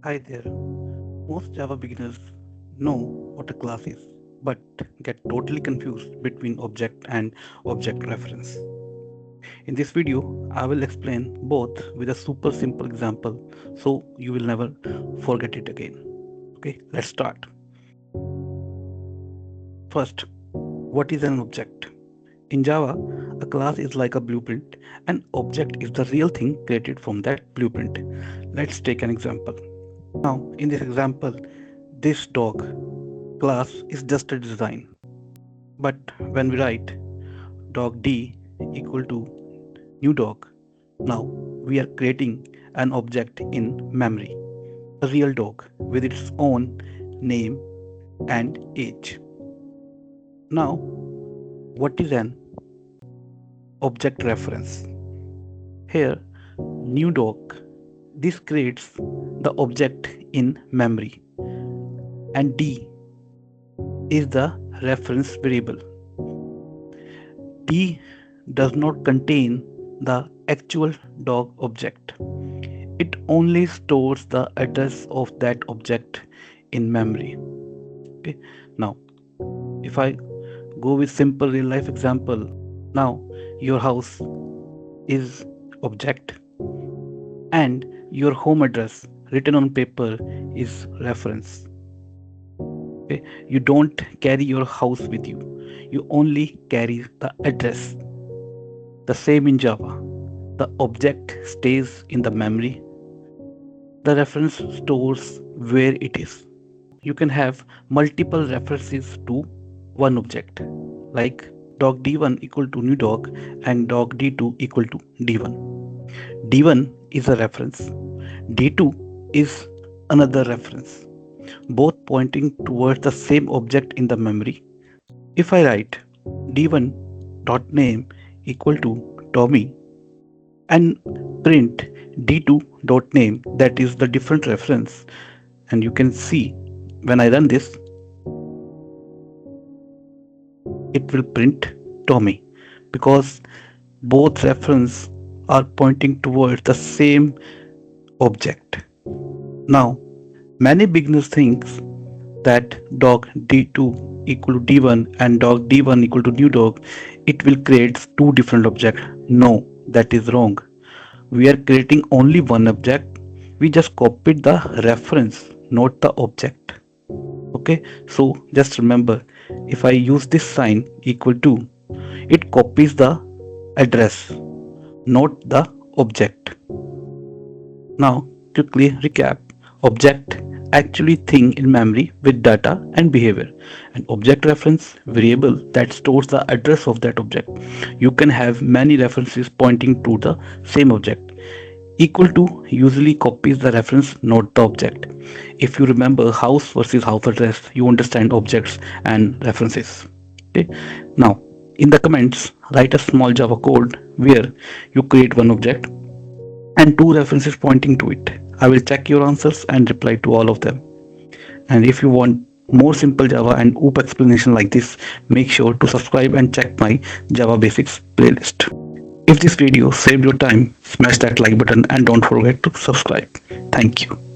Hi there. Most Java beginners know what a class is, but get totally confused between object and object reference. In this video, I will explain both with a super simple example so you will never forget it again. Okay, let's start. First, what is an object? In Java, a class is like a blueprint, and object is the real thing created from that blueprint. Let's take an example. Now, in this example, this dog class is just a design. But when we write dog D equal to new dog, now we are creating an object in memory, a real dog with its own name and age. Now, what is an object reference? Here, new dog. This creates the object in memory, and D is the reference variable. D does not contain the actual dog object. It only stores the address of that object in memory. Okay. Now, if I go with simple real life example, now your house is object and your home address written on paper is reference. Okay. You don't carry your house with you. You only carry the address. The same in Java. The object stays in the memory. The reference stores where it is. You can have multiple references to one object, like dog D1 equal to new dog and dog D2 equal to D1. D1 is a reference. D2 is another reference, both pointing towards the same object in the memory. If I write D1 dot name equal to Tommy and print D2 dot name, that is the different reference, and you can see when I run this, it will print Tommy because both references are pointing towards the same object. Now, many beginners think that dog D2 equal to D1 and dog D1 equal to new dog, it will create two different objects. No, that is wrong. We are creating only one object. We just copied the reference, not the object. Okay, so just remember, if I use this sign equal to, it copies the address, not the object. Now, quickly recap. Object actually thing in memory with data and behavior. An object reference variable that stores the address of that object. You can have many references pointing to the same object. Equal to usually copies the reference, not the object. If you remember house versus house address, you understand objects and references. Okay. Now, in the comments, write a small Java code where you create one object and two references pointing to it. I will check your answers and reply to all of them. And if you want more simple Java and OOP explanation like this, make sure to subscribe and check my Java Basics playlist. If this video saved your time, smash that like button and don't forget to subscribe. Thank you.